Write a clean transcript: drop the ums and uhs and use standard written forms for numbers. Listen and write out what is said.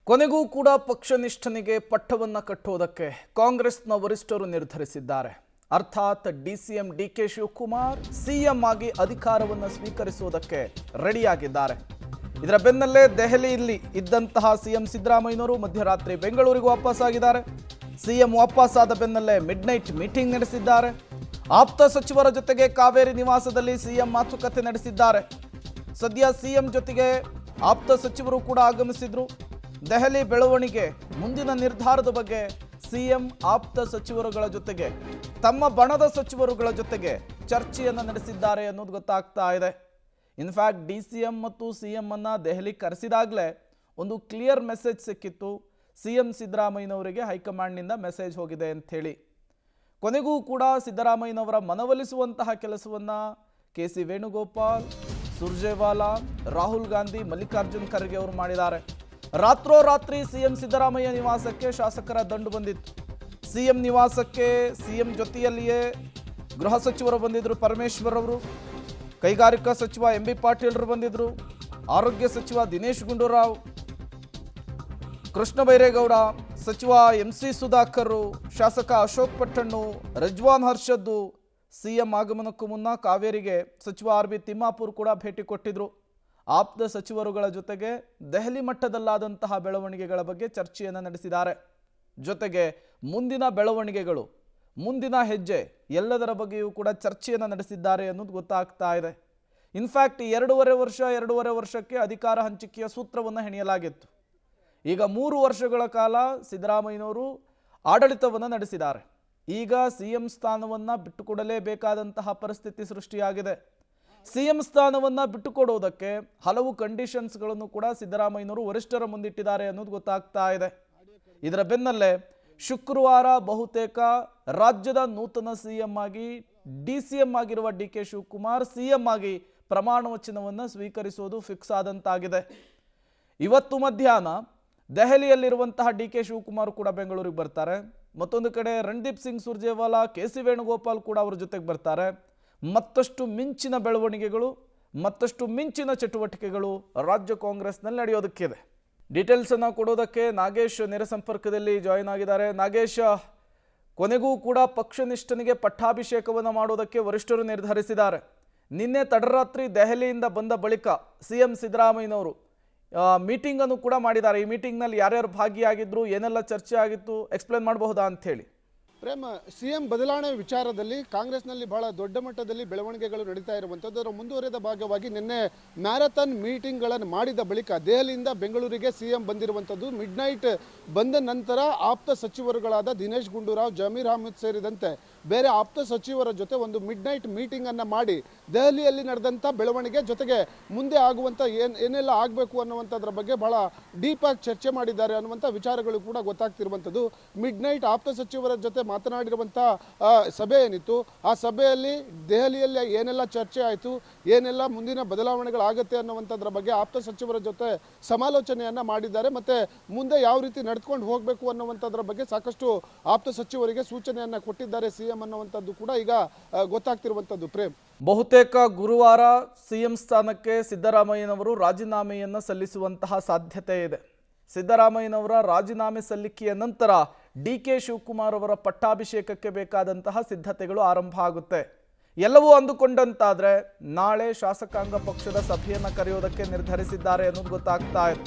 ಕೊನೆಗೂ ಕೂಡ ಪಕ್ಷನಿಷ್ಠನಿಗೆ ಪಟ್ಟವನ್ನು ಕಟ್ಟುವುದಕ್ಕೆ ಕಾಂಗ್ರೆಸ್ನ ವರಿಷ್ಠರು ನಿರ್ಧರಿಸಿದ್ದಾರೆ. ಅರ್ಥಾತ್ ಡಿಸಿಎಂ ಡಿಕೆ ಶಿವಕುಮಾರ್ ಸಿಎಂ ಆಗಿ ಅಧಿಕಾರವನ್ನು ಸ್ವೀಕರಿಸುವುದಕ್ಕೆ ರೆಡಿಯಾಗಿದ್ದಾರೆ. ಇದರ ಬೆನ್ನಲ್ಲೇ ದೆಹಲಿಯಲ್ಲಿ ಇದ್ದಂತಹ ಸಿಎಂ ಸಿದ್ದರಾಮಯ್ಯನವರು ಮಧ್ಯರಾತ್ರಿ ಬೆಂಗಳೂರಿಗೆ ವಾಪಸ್ಸಾಗಿದ್ದಾರೆ. ಸಿಎಂ ವಾಪಸ್ಸಾದ ಬೆನ್ನಲ್ಲೇ ಮಿಡ್ನೈಟ್ ಮೀಟಿಂಗ್ ನಡೆಸಿದ್ದಾರೆ. ಆಪ್ತ ಸಚಿವರ ಜೊತೆಗೆ ಕಾವೇರಿ ನಿವಾಸದಲ್ಲಿ ಸಿಎಂ ಮಾತುಕತೆ ನಡೆಸಿದ್ದಾರೆ. ಸದ್ಯ ಸಿಎಂ ಜೊತೆಗೆ ಆಪ್ತ ಸಚಿವರು ಕೂಡ ಆಗಮಿಸಿದ್ರು. ದೆಹಲಿ ಬೆಳವಣಿಗೆ ಮುಂದಿನ ನಿರ್ಧಾರದ ಬಗ್ಗೆ ಸಿಎಂ ಆಪ್ತ ಸಚಿವರುಗಳ ಜೊತೆಗೆ ತಮ್ಮ ಬಣದ ಸಚಿವರುಗಳ ಜೊತೆಗೆ ಚರ್ಚೆಯನ್ನು ನಡೆಸಿದ್ದಾರೆ ಅನ್ನೋದು ಗೊತ್ತಾಗ್ತಾ ಇದೆ. ಇನ್ಫ್ಯಾಕ್ಟ್ ಡಿಸಿಎಂ ಮತ್ತು ಸಿಎಂ ಅನ್ನ ದೆಹಲಿ ಕರೆಸಿದಾಗಲೇ ಒಂದು ಕ್ಲಿಯರ್ ಮೆಸೇಜ್ ಸಿಕ್ಕಿತ್ತು. ಸಿಎಂ ಸಿದ್ದರಾಮಯ್ಯನವರಿಗೆ ಹೈಕಮಾಂಡ್ನಿಂದ ಮೆಸೇಜ್ ಹೋಗಿದೆ ಅಂಥೇಳಿ. ಕೊನೆಗೂ ಕೂಡ ಸಿದ್ದರಾಮಯ್ಯನವರ ಮನವೊಲಿಸುವಂತಹ ಕೆಲಸವನ್ನು ಕೆ.ಸಿ. ವೇಣುಗೋಪಾಲ್, ಸುರ್ಜೇವಾಲಾ, ರಾಹುಲ್ ಗಾಂಧಿ, ಮಲ್ಲಿಕಾರ್ಜುನ್ ಖರ್ಗೆ ಅವರು ಮಾಡಿದ್ದಾರೆ. ರಾತ್ರೋರಾತ್ರಿ ಸಿಎಂ ಸಿದ್ದರಾಮಯ್ಯ ನಿವಾಸಕ್ಕೆ ಶಾಸಕರ ದಂಡು ಬಂದಿತ್ತು. ಸಿಎಂ ನಿವಾಸಕ್ಕೆ ಸಿಎಂ ಜೊತೆಯಲ್ಲಿಯೇ ಗೃಹ ಸಚಿವರು ಬಂದಿದ್ದರು, ಪರಮೇಶ್ವರ್ ಅವರು, ಕೈಗಾರಿಕಾ ಸಚಿವ ಎಂ ಬಿ ಪಾಟೀಲ್ರು ಬಂದಿದ್ದರು, ಆರೋಗ್ಯ ಸಚಿವ ದಿನೇಶ್ ಗುಂಡೂರಾವ್, ಕೃಷ್ಣ ಬೈರೇಗೌಡ, ಸಚಿವ ಎಂ ಸಿ ಸುಧಾಕರ್, ಶಾಸಕ ಅಶೋಕ್ ಪಟ್ಟಣ್ಣು, ರಿಜ್ವಾನ್ ಹರ್ಷದ್ದು. ಸಿಎಂ ಆಗಮನಕ್ಕೂ ಮುನ್ನ ಕಾವೇರಿಗೆ ಸಚಿವ ಆರ್ ಬಿ ತಿಮ್ಮಾಪುರ್ ಕೂಡ ಭೇಟಿ ಕೊಟ್ಟಿದ್ರು. ಆಪ್ತ ಸಚಿವರುಗಳ ಜೊತೆಗೆ ದೆಹಲಿ ಮಟ್ಟದಲ್ಲಾದಂತಹ ಬೆಳವಣಿಗೆಗಳ ಬಗ್ಗೆ ಚರ್ಚೆಯನ್ನು ನಡೆಸಿದ್ದಾರೆ. ಜೊತೆಗೆ ಮುಂದಿನ ಬೆಳವಣಿಗೆಗಳು, ಮುಂದಿನ ಹೆಜ್ಜೆ ಎಲ್ಲದರ ಬಗ್ಗೆಯೂ ಕೂಡ ಚರ್ಚೆಯನ್ನು ನಡೆಸಿದ್ದಾರೆ ಅನ್ನೋದು ಗೊತ್ತಾಗ್ತಾ ಇದೆ. ಇನ್ಫ್ಯಾಕ್ಟ್ ಎರಡೂವರೆ ವರ್ಷಕ್ಕೆ ಅಧಿಕಾರ ಹಂಚಿಕೆಯ ಸೂತ್ರವನ್ನು ಹೆಣೆಯಲಾಗಿತ್ತು. ಈಗ 3 ವರ್ಷಗಳ ಕಾಲ ಸಿದ್ದರಾಮಯ್ಯನವರು ಆಡಳಿತವನ್ನು ನಡೆಸಿದ್ದಾರೆ. ಈಗ ಸಿಎಂ ಸ್ಥಾನವನ್ನು ಬಿಟ್ಟುಕೊಡಲೇಬೇಕಾದಂತಹ ಪರಿಸ್ಥಿತಿ ಸೃಷ್ಟಿಯಾಗಿದೆ. ಸಿಎಂ ಸ್ಥಾನವನ್ನು ಬಿಟ್ಟುಕೊಡುವುದಕ್ಕೆ ಹಲವು ಕಂಡೀಷನ್ಸ್ಗಳನ್ನು ಕೂಡ ಸಿದ್ದರಾಮಯ್ಯನವರು ವರಿಷ್ಠರ ಮುಂದಿಟ್ಟಿದ್ದಾರೆ ಅನ್ನೋದು ಗೊತ್ತಾಗ್ತಾ ಇದೆ. ಇದರ ಬೆನ್ನಲ್ಲೇ ಶುಕ್ರವಾರ ಬಹುತೇಕ ರಾಜ್ಯದ ನೂತನ ಸಿಎಂ ಆಗಿ ಡಿಸಿಎಂ ಆಗಿರುವ ಡಿಕೆ ಶಿವಕುಮಾರ್ ಸಿಎಂ ಆಗಿ ಪ್ರಮಾಣ ವಚನವನ್ನು ಸ್ವೀಕರಿಸುವುದು ಫಿಕ್ಸ್ ಆದಂತಾಗಿದೆ. ಇವತ್ತು ಮಧ್ಯಾಹ್ನ ದೆಹಲಿಯಲ್ಲಿರುವಂತಹ ಡಿಕೆ ಶಿವಕುಮಾರ್ ಕೂಡ ಬೆಂಗಳೂರಿಗೆ ಬರ್ತಾರೆ. ಮತ್ತೊಂದು ಕಡೆ ರಣದೀಪ್ ಸಿಂಗ್ ಸುರ್ಜೇವಾಲಾ, ಕೆ.ಸಿ. ವೇಣುಗೋಪಾಲ್ ಕೂಡ ಅವರ ಜೊತೆಗೆ ಬರ್ತಾರೆ. ಮತ್ತಷ್ಟು ಮಿಂಚಿನ ಬೆಳವಣಿಗೆಗಳು, ಮತ್ತಷ್ಟು ಮಿಂಚಿನ ಚಟುವಟಿಕೆಗಳು ರಾಜ್ಯ ಕಾಂಗ್ರೆಸ್ನಲ್ಲಿ ನಡೆಯೋದಕ್ಕಿದೆ. ಡೀಟೇಲ್ಸ್ ಅನ್ನು ಕೊಡೋದಕ್ಕೆ ನಾಗೇಶ್ ನೇರ ಸಂಪರ್ಕದಲ್ಲಿ ಜಾಯಿನ್ ಆಗಿದ್ದಾರೆ. ನಾಗೇಶ್, ಕೊನೆಗೂ ಕೂಡ ಪಕ್ಷನಿಷ್ಠನಿಗೆ ಪಟ್ಟಾಭಿಷೇಕವನ್ನು ಮಾಡೋದಕ್ಕೆ ವರಿಷ್ಠರು ನಿರ್ಧರಿಸಿದ್ದಾರೆ. ನಿನ್ನೆ ತಡರಾತ್ರಿ ದೆಹಲಿಯಿಂದ ಬಂದ ಬಳಿಕ ಸಿಎಂ ಸಿದ್ದರಾಮಯ್ಯನವರು ಮೀಟಿಂಗ್ ಅನ್ನು ಕೂಡ ಮಾಡಿದ್ದಾರೆ. ಈ ಮೀಟಿಂಗ್ನಲ್ಲಿ ಯಾರ್ಯಾರು ಭಾಗಿಯಾಗಿದ್ರು, ಏನೆಲ್ಲ ಚರ್ಚೆ ಆಗಿತ್ತು, ಎಕ್ಸ್ಪ್ಲೇನ್ ಮಾಡಬಹುದಾ ಅಂತ ಹೇಳಿ? ಪ್ರೇಮ, ಸಿಎಂ ಬದಲಾವಣೆ ವಿಚಾರದಲ್ಲಿ ಕಾಂಗ್ರೆಸ್ನಲ್ಲಿ ಬಹಳ ದೊಡ್ಡ ಮಟ್ಟದಲ್ಲಿ ಬೆಳವಣಿಗೆಗಳು ನಡೀತಾ ಇರುವಂಥದ್ದು. ಅದರ ಮುಂದುವರೆದ ಭಾಗವಾಗಿ ನಿನ್ನೆ ಮ್ಯಾರಥಾನ್ ಮೀಟಿಂಗ್ಗಳನ್ನು ಮಾಡಿದ ಬಳಿಕ ದೆಹಲಿಯಿಂದ ಬೆಂಗಳೂರಿಗೆ ಸಿಎಂ ಬಂದಿರುವಂಥದ್ದು. ಮಿಡ್ ನೈಟ್ ಬಂದ ನಂತರ ಆಪ್ತ ಸಚಿವರುಗಳಾದ ದಿನೇಶ್ ಗುಂಡೂರಾವ್, ಜಮೀರ್ ಅಹಮದ್ ಸೇರಿದಂತೆ ಬೇರೆ ಆಪ್ತ ಸಚಿವರ ಜೊತೆ ಒಂದು ಮಿಡ್ ನೈಟ್ ಮೀಟಿಂಗನ್ನು ಮಾಡಿ ದೆಹಲಿಯಲ್ಲಿ ನಡೆದಂಥ ಬೆಳವಣಿಗೆ ಜೊತೆಗೆ ಮುಂದೆ ಆಗುವಂಥ ಏನೆಲ್ಲ ಆಗಬೇಕು ಅನ್ನುವಂಥದ್ರ ಬಗ್ಗೆ ಬಹಳ ಡೀಪಾಗಿ ಚರ್ಚೆ ಮಾಡಿದ್ದಾರೆ ಅನ್ನುವಂಥ ವಿಚಾರಗಳು ಕೂಡ ಗೊತ್ತಾಗ್ತಿರುವಂಥದ್ದು. ಮಿಡ್ ನೈಟ್ ಆಪ್ತ ಸಚಿವರ ಜೊತೆ ಮಾತನಾಡಿರುವಂಥ ಸಭೆ ಏನಿತ್ತು, ಆ ಸಭೆಯಲ್ಲಿ ದೆಹಲಿಯಲ್ಲಿ ಏನೆಲ್ಲ ಚರ್ಚೆ ಆಯಿತು, ಏನೆಲ್ಲ ಮುಂದಿನ ಬದಲಾವಣೆಗಳಾಗುತ್ತೆ ಅನ್ನುವಂಥದ್ರ ಬಗ್ಗೆ ಆಪ್ತ ಸಚಿವರ ಜೊತೆ ಸಮಾಲೋಚನೆಯನ್ನು ಮಾಡಿದ್ದಾರೆ. ಮತ್ತು ಮುಂದೆ ಯಾವ ರೀತಿ ನಡೆದುಕೊಂಡು ಹೋಗಬೇಕು ಅನ್ನುವಂಥದ್ರ ಬಗ್ಗೆ ಸಾಕಷ್ಟು ಆಪ್ತ ಸಚಿವರಿಗೆ ಸೂಚನೆಯನ್ನು ಕೊಟ್ಟಿದ್ದಾರೆ ಸಿಎಂ ಅನ್ನುವಂಥದ್ದು ಕೂಡ ಈಗ ಗೊತ್ತಾಗ್ತಿರುವಂಥದ್ದು. ಪ್ರೇಮ್, ಬಹುತೇಕ ಗುರುವಾರ ಸಿಎಂ ಸ್ಥಾನಕ್ಕೆ ಸಿದ್ದರಾಮಯ್ಯನವರು ರಾಜೀನಾಮೆಯನ್ನು ಸಲ್ಲಿಸುವಂತಹ ಸಾಧ್ಯತೆ ಇದೆ. ಸಿದ್ದರಾಮಯ್ಯನವರ ರಾಜೀನಾಮೆ ಸಲ್ಲಿಕೆಯ ನಂತರ ಡಿಕೆ ಶಿವಕುಮಾರ್ ಅವರ ಪಟ್ಟಾಭಿಷೇಕಕ್ಕೆ ಬೇಕಾದಂತಹ ಸಿದ್ಧತೆಗಳು ಆರಂಭ ಆಗುತ್ತೆ. ಎಲ್ಲವೂ ಅಂದುಕೊಂಡಂತಾದ್ರೆ ನಾಳೆ ಶಾಸಕಾಂಗ ಪಕ್ಷದ ಸಭೆಯನ್ನು ಕರೆಯೋದಕ್ಕೆ ನಿರ್ಧರಿಸಿದ್ದಾರೆ ಅನ್ನೋದು ಗೊತ್ತಾಗ್ತಾ ಇದೆ.